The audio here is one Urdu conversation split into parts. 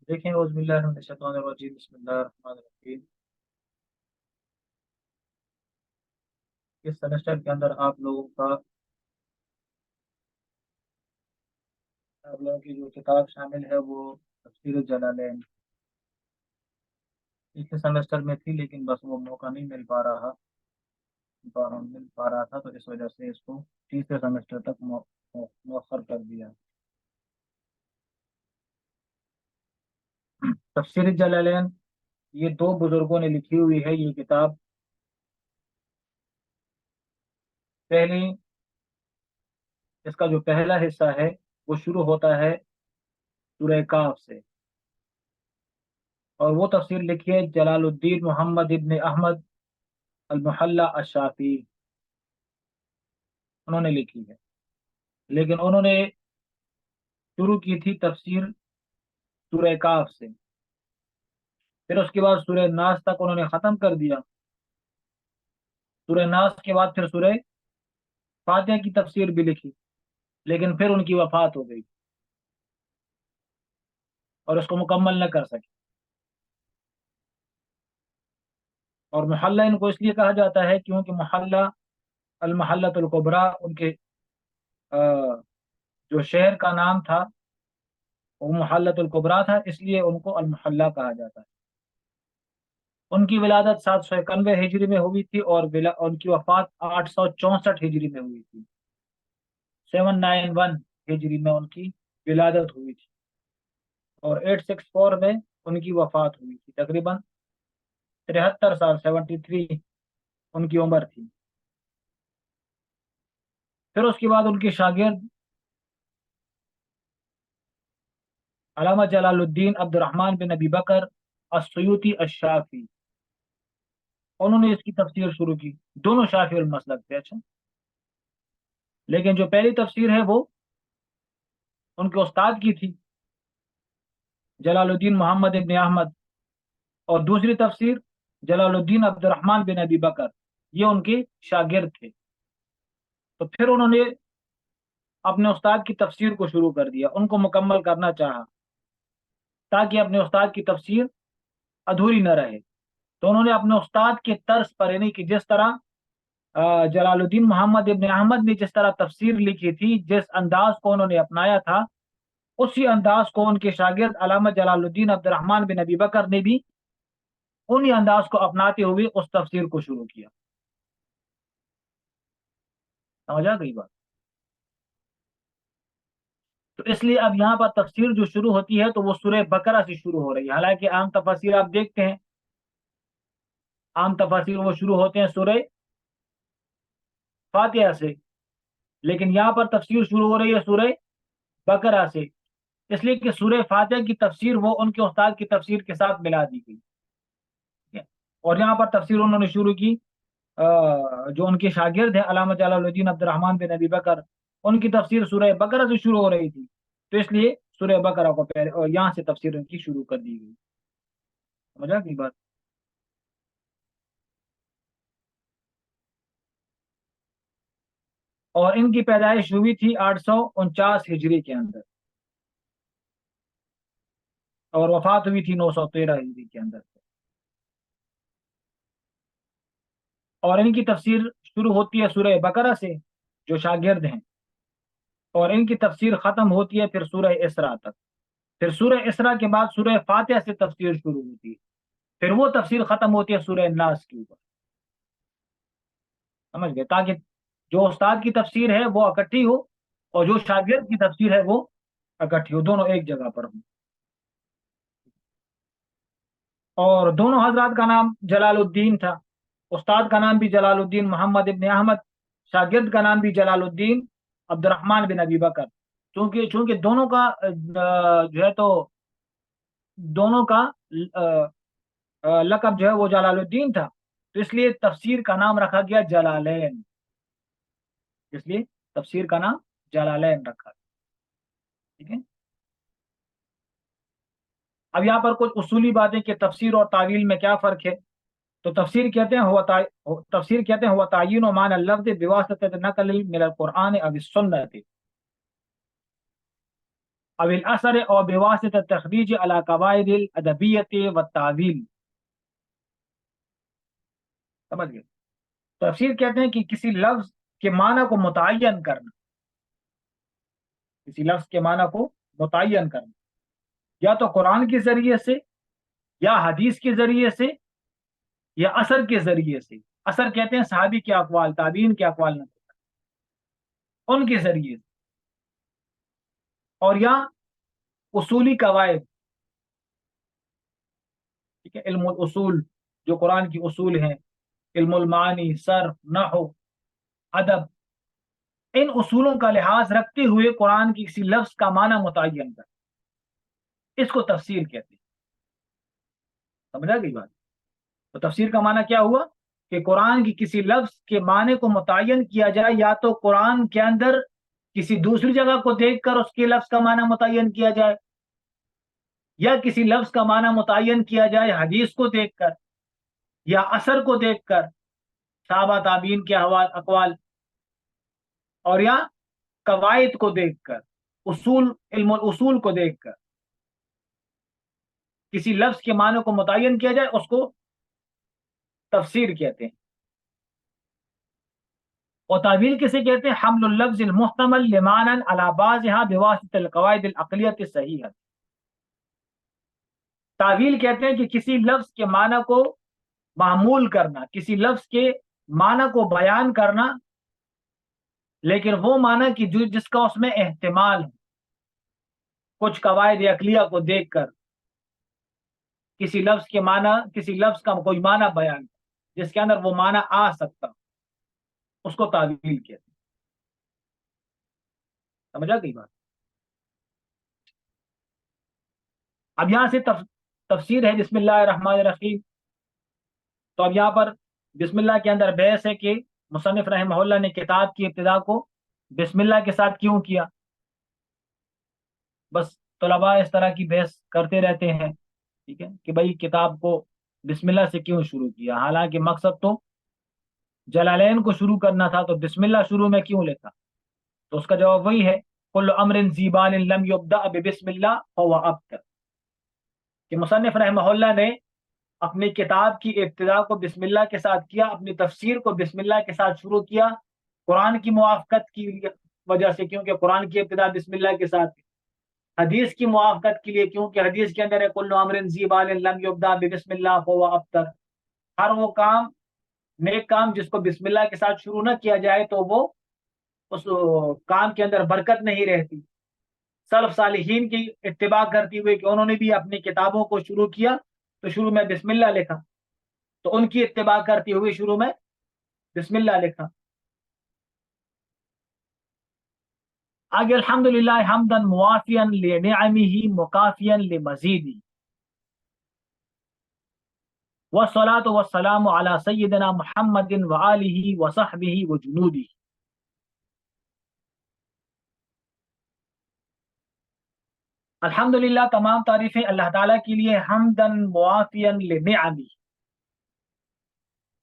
دیکھیں اعوذ باللہ من الشیطان الرجیم بسم اللہ الرحمن الرحیم۔ اس سمسٹر کے اندر آپ لوگوں کی جو کتاب شامل ہے وہ تفسیر الجلالین پچھلے سمسٹر میں تھی، لیکن بس وہ موقع نہیں مل پا رہا تھا، تو اس وجہ سے اس کو تیسرے سمسٹر تک مؤخر کر دیا۔ تفسیر الجلالین یہ دو بزرگوں نے لکھی ہوئی ہے یہ کتاب۔ پہلی اس کا جو پہلا حصہ ہے وہ شروع ہوتا ہے سورہ کاف سے، اور وہ تفسیر لکھی ہے جلال الدین محمد ابن احمد المحلہ الشافعی، انہوں نے لکھی ہے۔ لیکن انہوں نے شروع کی تھی تفسیر سورہ کاف سے، پھر اس کے بعد سورہ ناس تک انہوں نے ختم کر دیا۔ سورہ ناس کے بعد پھر سورہ فاتحہ کی تفسیر بھی لکھی، لیکن پھر ان کی وفات ہو گئی اور اس کو مکمل نہ کر سکے۔ اور محلہ ان کو اس لیے کہا جاتا ہے کیونکہ محلہ المحلۃ الکبریٰ ان کے جو شہر کا نام تھا وہ محلۃ الکبریٰ تھا، اس لیے ان کو المحلہ کہا جاتا ہے۔ ان کی ولادت 791 ہجری میں ہوئی تھی، اور ان کی وفات 864 ہجری میں ہوئی تھی۔ 791 ہجری میں ان کی ولادت ہوئی تھی اور 864 میں ان کی وفات ہوئی تھی۔ تقریباً 73 سال 73 ان کی عمر تھی۔ پھر اس کے بعد ان کے شاگرد علامہ جلال الدین عبد الرحمن بن ابی بکر السیوطی الشافعی، انہوں نے اس کی تفسیر شروع کی۔ دونوں شافعی المسلک تھے۔ اچھا، لیکن جو پہلی تفسیر ہے وہ ان کے استاد کی تھی جلال الدین محمد ابن احمد، اور دوسری تفسیر جلال الدین عبد الرحمن بن ابی بکر، یہ ان کے شاگرد تھے۔ تو پھر انہوں نے اپنے استاد کی تفسیر کو شروع کر دیا، ان کو مکمل کرنا چاہا تاکہ اپنے استاد کی تفسیر ادھوری نہ رہے۔ تو انہوں نے اپنے استاد کے طرز پر، یعنی کہ جس طرح جلال الدین محمد ابن احمد نے جس طرح تفسیر لکھی تھی، جس انداز کو انہوں نے اپنایا تھا، اسی انداز کو ان کے شاگرد علامہ جلال الدین عبد الرحمن بن ابی بکر نے بھی انہی انداز کو اپناتے ہوئے اس تفسیر کو شروع کیا۔ سمجھ آ گئی بات؟ تو اس لیے اب یہاں پر تفسیر جو شروع ہوتی ہے تو وہ سورہ بقرہ سے شروع ہو رہی ہے۔ حالانکہ عام تفاسیر آپ دیکھتے ہیں، عام تفاسیر وہ شروع ہوتے ہیں سورہ فاتحہ سے، لیکن یہاں پر تفسیر شروع ہو رہی ہے سورہ بقرہ سے، اس لیے کہ سورہ فاتحہ کی تفسیر وہ ان کے استاد کی تفسیر کے ساتھ ملا دی گئی، اور یہاں پر تفسیر انہوں نے شروع کی جو ان کے شاگرد ہیں علامہ جلال الدین عبد الرحمن بن ابی بکر، ان کی تفسیر سورہ بقرہ سے شروع ہو رہی تھی، تو اس لیے سورہ بقرہ کو پہلے اور یہاں سے تفسیر ان کی شروع کر دی گئی۔ سمجھا کی بات؟ اور ان کی پیدائش ہوئی تھی 849 ہجری کے اندر، اور وفات ہوئی تھی 913 ہجری کے اندر۔ اور ان کی تفسیر شروع ہوتی ہے سورہ بقرہ سے، جو شاگرد ہیں، اور ان کی تفسیر ختم ہوتی ہے پھر سورہ اسراء تک۔ پھر سورہ اسراء کے بعد سورہ فاتحہ سے تفسیر شروع ہوتی ہے، پھر وہ تفسیر ختم ہوتی ہے سورہ ناس کے اوپر۔ سمجھ گئے؟ تاکہ جو استاد کی تفسیر ہے وہ اکٹھی ہو، اور جو شاگرد کی تفسیر ہے وہ اکٹھی ہو، دونوں ایک جگہ پر ہوں۔ اور دونوں حضرات کا نام جلال الدین تھا، استاد کا نام بھی جلال الدین محمد ابن احمد، شاگرد کا نام بھی جلال الدین عبد الرحمن بن ابی بکر۔ چونکہ دونوں کا جو ہے تو دونوں کا لقب جو ہے وہ جلال الدین تھا، تو اس لیے تفسیر کا نام رکھا گیا جلالین، اس لیے تفسیر کا نام جلالین رکھا گیا۔ ٹھیک ہے، اب یہاں پر کچھ اصولی باتیں کہ تفسیر اور تعویل میں کیا فرق ہے۔ تو تفسیر کہتے ہیں ہوا تعین و معنی اللفظ بواسطہ نقل من القرآن او السنت، او الاثر او بواسطہ تخریج علی قواعد الادبیت والتعویل. سمجھ گئے؟ تفسیر کہتے ہیں کہ کسی لفظ کے معنی کو متعین کرنا، کسی لفظ کے معنی کو متعین کرنا، یا تو قرآن کے ذریعے سے، یا حدیث کے ذریعے سے، یا اثر کے ذریعے سے. اثر کہتے ہیں صحابی کے اقوال، تابعین کے اقوال نہ، ان کے ذریعے سے، اور یا اصولی قواعد. ٹھیک ہے، علم الاصول جو قرآن کی اصول ہیں، علم المعانی، صرف، نحو، ادب، ان اصولوں کا لحاظ رکھتے ہوئے قرآن کی کسی لفظ کا معنی متعین کر، اس کو تفسیر کہتے ہیں. سمجھا گئی بات؟ تو تفسیر کا معنی کیا ہوا کہ قرآن کی کسی لفظ کے معنی کو متعین کیا جائے، یا تو قرآن کے اندر کسی دوسری جگہ کو دیکھ کر اس کے لفظ کا معنی متعین کیا جائے، یا کسی لفظ کا معنی متعین کیا جائے حدیث کو دیکھ کر، یا اثر کو دیکھ کر، صحابہ تابعین کے اقوال، اور یا قواعد کو دیکھ کر، اصول، علم الاصول کو دیکھ کر کسی لفظ کے معنی کو متعین کیا جائے، اس کو تفسیر کہتے ہیں. اور تعویل کسے کہتے ہیں؟ حمل اللفظ المحتمل لمعنى على بعضها بواسطة القواعد العقلیة الصحیحة. تعویل کہتے ہیں کہ کسی لفظ کے معنی کو معمول کرنا، کسی لفظ کے معنی کو بیان کرنا، لیکن وہ معنی کی جس کا اس میں احتمال ہے، کچھ قواعد عقلیہ کو دیکھ کر کسی لفظ کے معنی، کسی لفظ کا کوئی معنی بیان، جس کے اندر وہ معنی آ سکتا، اس کو تعویل کہتے ہیں. سمجھا گئی بات؟ اب یہاں سے تفسیر ہے بسم اللہ الرحمن الرحیم. تو اب یہاں پر بسم اللہ کے اندر بحث ہے کہ مصنف رحمہ اللہ نے کتاب کی ابتدا کو بسم اللہ کے ساتھ کیوں کیا. بس طلباء اس طرح کی بحث کرتے رہتے ہیں، ٹھیک ہے، کہ بھائی کتاب کو بسم اللہ سے کیوں شروع کیا، حالانکہ مقصد تو جلالین کو شروع کرنا تھا، تو بسم اللہ شروع میں کیوں لکھا؟ تو اس کا جواب وہی ہے، کل امر ذی بال لم یبدأ ببسم اللہ فهو ابتر، کہ مصنف رحمہ اللہ نے اپنی کتاب کی ابتدا کو بسم اللہ کے ساتھ کیا، اپنی تفسیر کو بسم اللہ کے ساتھ شروع کیا، قرآن کی موافقت کی وجہ سے، کیونکہ قرآن کی ابتدا بسم اللہ کے ساتھ، حدیث کی موافقت کے لیے، کیونکہ حدیث کے اندر ہے کل امر ذی بال لم یبدأ ببسم اللہ فهو ابتر. ہر وہ کام، نیک کام جس کو بسم اللہ کے ساتھ شروع نہ کیا جائے تو وہ اس کام کے اندر برکت نہیں رہتی. سلف صالحین کی اتباع کرتی ہوئے کہ انہوں نے بھی اپنی کتابوں کو شروع کیا تو شروع میں بسم اللہ لکھا، تو ان کی اتباع کرتے ہوئے شروع میں بسم اللہ لکھا. آگے الحمدللہ حمدا موافیا لنعمہ مکافیا لمزیدہ، والصلاة والسلام علی سیدنا محمد وآلہ وصحبہ وجنودہ. الحمدللہ تمام تعریفیں اللہ تعالیٰ کے لیے، حمدن موافیا لنعمہ،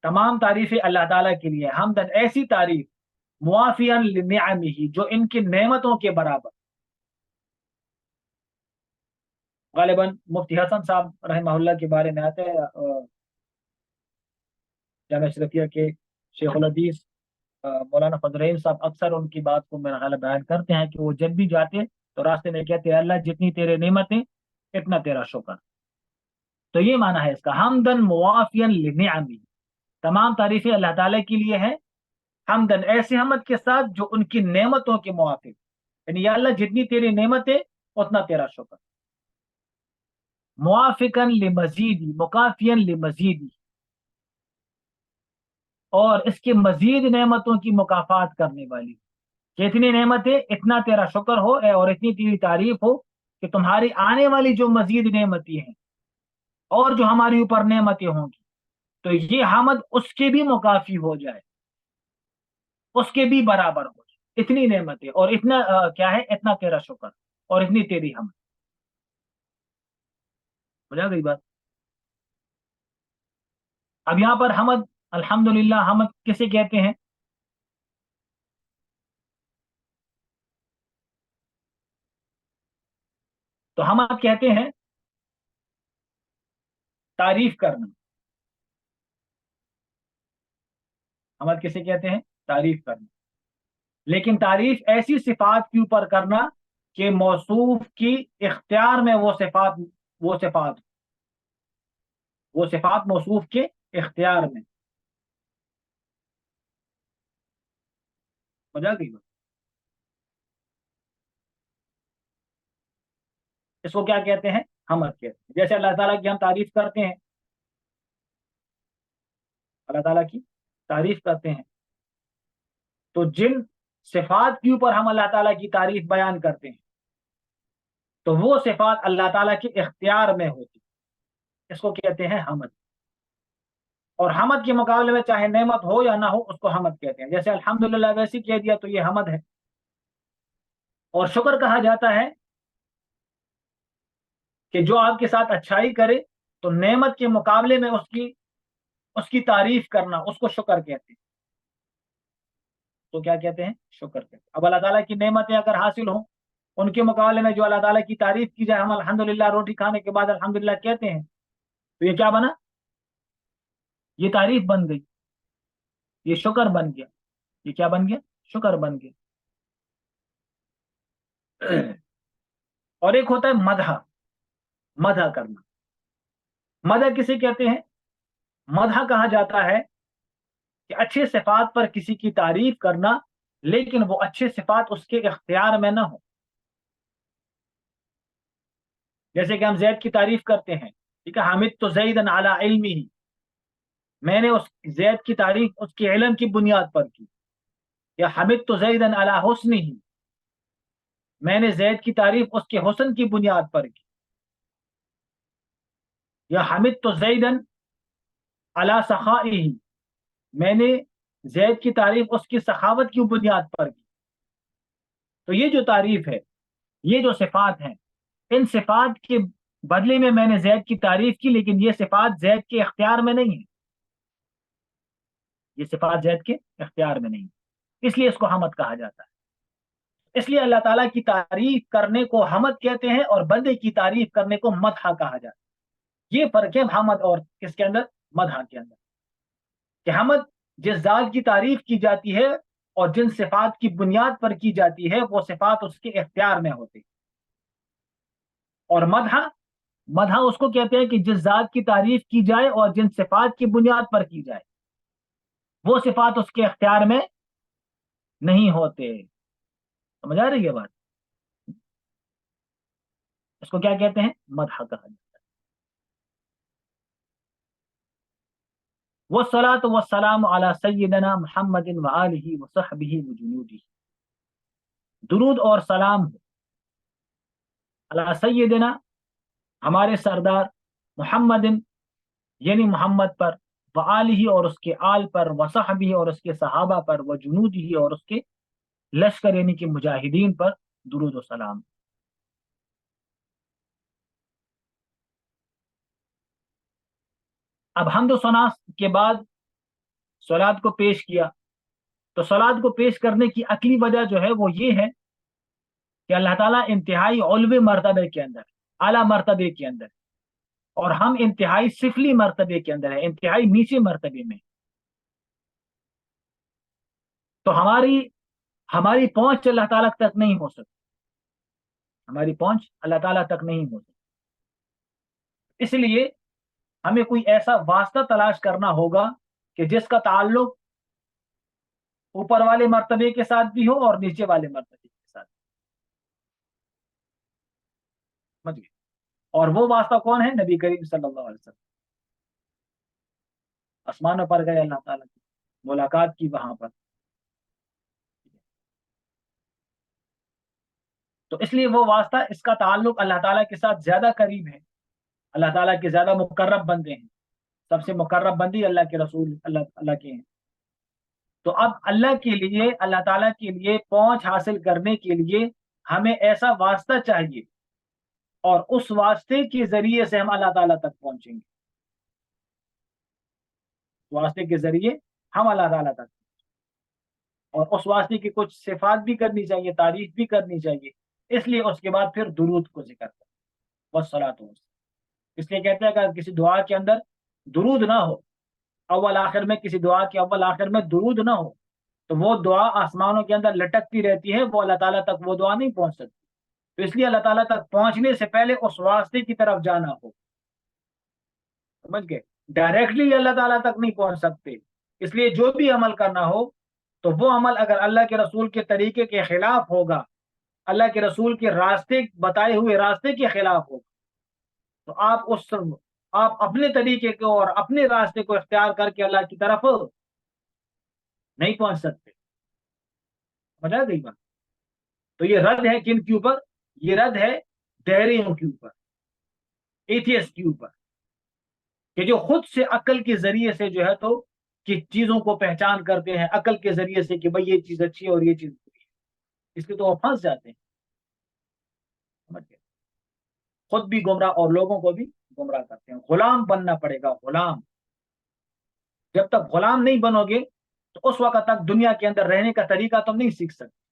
تمام تعریفیں اللہ تعالیٰ کے لیے، حمدن ایسی تعریف، موافیا لنعمہ جو ان کی نعمتوں کے برابر. غالباً مفتی حسن صاحب رحمہ اللہ کے بارے میں آتے ہیں جامعہ اشرفیہ کے شیخ الحدیث مولانا فضل الرحیم صاحب اکثر ان کی بات کو میرا خیال بیان کرتے ہیں کہ وہ جب بھی جاتے تو راستے میں کہتے ہیں اللہ جتنی تیرے نعمتیں اتنا تیرا شکر. تو یہ معنی ہے اس کا، حمدن موافیا لنعمہ، تمام تعریفیں اللہ تعالیٰ کے لیے ہیں، حمدن ایسے حمد کے ساتھ جو ان کی نعمتوں کے موافق، یعنی یا اللہ جتنی تیری نعمتیں اتنا تیرا شکر. موافقاً لمزیدی، مکافیاً لمزیدی، اور اس کے مزید نعمتوں کی مکافات کرنے والی، کہ اتنی نعمتیں اتنا تیرا شکر ہو، اور اتنی تیری تعریف ہو کہ تمہاری آنے والی جو مزید نعمتیں ہیں اور جو ہماری اوپر نعمتیں ہوں گی تو یہ حمد اس کے بھی مکافی ہو جائے، اس کے بھی برابر ہو جائے، اتنی نعمتیں، اور اتنا کیا ہے، اتنا تیرا شکر اور اتنی تیری حمد. ہو جائے گئی بات؟ اب یہاں پر حمد، الحمدللہ حمد کسے کہتے ہیں؟ تو حمد کہتے ہیں تعریف کرنا. حمد کسے کہتے ہیں؟ تعریف کرنا. لیکن تعریف ایسی صفات کے اوپر کرنا کہ موصوف کی اختیار میں وہ صفات وہ صفات موصوف کے اختیار میں. سمجھا گئی بات؟ اس کو کیا کہتے ہیں؟ حمد کہتے ہیں. جیسے اللہ تعالیٰ کی ہم تعریف کرتے ہیں، اللہ تعالیٰ کی تعریف کرتے ہیں، تو جن صفات کے اوپر ہم اللہ تعالیٰ کی تعریف بیان کرتے ہیں تو وہ صفات اللہ تعالیٰ کے اختیار میں ہوتی، اس کو کہتے ہیں حمد. اور حمد کے مقابلے میں چاہے نعمت ہو یا نہ ہو اس کو حمد کہتے ہیں. جیسے الحمدللہ ویسے کہہ دیا تو یہ حمد ہے. اور شکر کہا جاتا ہے کہ جو آپ کے ساتھ اچھائی کرے تو نعمت کے مقابلے میں اس کی تعریف کرنا، اس کو شکر کہتے ہیں. تو کیا کہتے ہیں؟ شکر کہتے ہیں. اب اللہ تعالیٰ کی نعمتیں اگر حاصل ہوں، ان کے مقابلے میں جو اللہ تعالیٰ کی تعریف کی جائے، ہم الحمدللہ روٹی کھانے کے بعد الحمدللہ کہتے ہیں، تو یہ کیا بنا؟ یہ تعریف بن گئی، یہ شکر بن گیا. یہ کیا بن گیا؟ شکر بن گیا. اور ایک ہوتا ہے مدح. مدح کرنا. مدح کسے کہتے ہیں؟ مدح کہا جاتا ہے کہ اچھے صفات پر کسی کی تعریف کرنا لیکن وہ اچھے صفات اس کے اختیار میں نہ ہو. جیسے کہ ہم زید کی تعریف کرتے ہیں، ٹھیک ہے، حمد تو زیدن علی علمی ہی، میں نے اس زید کی تعریف اس کے علم کی بنیاد پر کی. یا حمد تو زیدن علی حسن ہی، میں نے زید کی تعریف اس کے حسن کی بنیاد پر کی. یا حمد تو زیدن علی سخائی ہی، میں نے زید کی تعریف اس کی سخاوت کی بنیاد پر کی. تو یہ جو تعریف ہے، یہ جو صفات ہیں، ان صفات کے بدلے میں میں نے زید کی تعریف کی، لیکن یہ صفات زید کے اختیار میں نہیں ہے. یہ صفات زید کے اختیار میں نہیں، اس لیے اس کو حمد کہا جاتا ہے. اس لیے اللہ تعالیٰ کی تعریف کرنے کو حمد کہتے ہیں اور بندے کی تعریف کرنے کو مدح کہا جاتا ہے. یہ فرق ہے حمد اور کس کے اندر؟ مدح کے اندر. کہ حمد جس ذات کی تعریف کی جاتی ہے اور جن صفات کی بنیاد پر کی جاتی ہے وہ صفات اس کے اختیار میں ہوتی. اور مدح اس کو کہتے ہیں کہ جس ذات کی تعریف کی جائے اور جن صفات کی بنیاد پر کی جائے وہ صفات اس کے اختیار میں نہیں ہوتے. سمجھ آ رہی ہے بات؟ اس کو کیا کہتے ہیں؟ مدح کہا جاتا ہے. والصلاة والسلام علی سیدنا محمد وآلہ وصحبہ وجنودہ. درود اور سلام علی سیدنا، ہمارے سردار، محمد یعنی محمد پر، وآلہ اور اس کے آل پر، وصحبہ اور اس کے صحابہ پر، وجنودہ اور اس کے لشکر یعنی کہ مجاہدین پر درود و سلام. اب حمد و ثنا کے بعد صلات کو پیش کیا، تو صلات کو پیش کرنے کی عقلی وجہ جو ہے وہ یہ ہے کہ اللہ تعالیٰ انتہائی علوی مرتبے کے اندر، اعلیٰ مرتبے کے اندر، اور ہم انتہائی سفلی مرتبے کے اندر ہیں، انتہائی نیچے مرتبے میں. تو ہماری پہنچ اللہ تعالیٰ تک نہیں ہو سکتی، ہماری پہنچ اللہ تعالیٰ تک نہیں ہو سکتی. اس لیے ہمیں کوئی ایسا واسطہ تلاش کرنا ہوگا کہ جس کا تعلق اوپر والے مرتبے کے ساتھ بھی ہو اور نیچے والے مرتبے کے ساتھ. سمجھ گئے؟ اور وہ واسطہ کون ہے؟ نبی کریم صلی اللہ علیہ وسلم. آسمانوں پر گئے، اللہ تعالیٰ کی ملاقات کی وہاں پر. تو اس لیے وہ واسطہ، اس کا تعلق اللہ تعالیٰ کے ساتھ زیادہ قریب ہے. اللہ تعالیٰ کے زیادہ مقرب بندے ہیں، سب سے مقرب بندی اللہ کے رسول اللہ کے ہیں. تو اب اللہ کے لیے، اللہ تعالیٰ کے لیے پہنچ حاصل کرنے کے لیے ہمیں ایسا واسطہ چاہیے، اور اس واسطے کے ذریعے سے ہم اللہ تعالیٰ تک پہنچیں گے. واسطے کے ذریعے ہم اللہ تعالیٰ تک، اور اس واسطے کی کچھ صفات بھی کرنی چاہیے، تعریف بھی کرنی چاہیے. اس لیے اس کے بعد پھر درود کو ذکر کریں. والصلاۃ والسلام۔ اس لیے کہتے ہیں کہ کسی دعا کے اندر درود نہ ہو، اول آخر میں کسی دعا کے اول آخر میں درود نہ ہو، تو وہ دعا آسمانوں کے اندر لٹکتی رہتی ہے، وہ اللہ تعالیٰ تک وہ دعا نہیں پہنچ سکتی۔ تو اس لیے اللہ تعالیٰ تک پہنچنے سے پہلے اس واسطے کی طرف جانا ہو، سمجھ گئے؟ ڈائریکٹلی اللہ تعالیٰ تک نہیں پہنچ سکتے۔ اس لیے جو بھی عمل کرنا ہو تو وہ عمل اگر اللہ کے رسول کے طریقے کے خلاف ہوگا، اللہ کے رسول کے راستے بتائے ہوئے راستے کے خلاف ہوگا، تو آپ اپنے طریقے کو اور اپنے راستے کو اختیار کر کے اللہ کی طرف نہیں پہنچ سکتے۔ سمجھا گئی بات؟ تو یہ رد ہے کن کے اوپر؟ یہ رد ہے دہریوں کے اوپر، ایتھیسٹ کے اوپر، کہ جو خود سے عقل کے ذریعے سے جو ہے تو کہ چیزوں کو پہچان کرتے ہیں، عقل کے ذریعے سے کہ بھئی یہ چیز اچھی ہے اور یہ چیز بری ہے، اس کے تو وہ پھنس جاتے ہیں۔ سمجھ گئے؟ خود بھی گمراہ اور لوگوں کو بھی گمراہ کرتے ہیں۔ غلام بننا پڑے گا، غلام۔ جب تک غلام نہیں بنو گے تو اس وقت تک دنیا کے اندر رہنے کا طریقہ تم نہیں سیکھ سکتے۔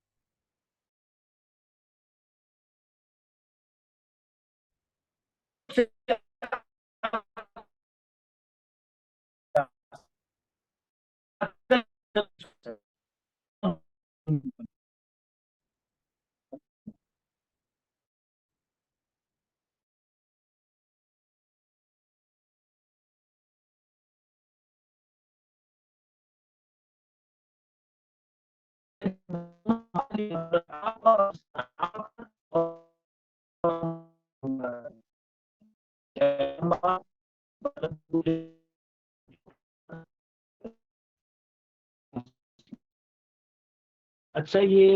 اچھا، یہ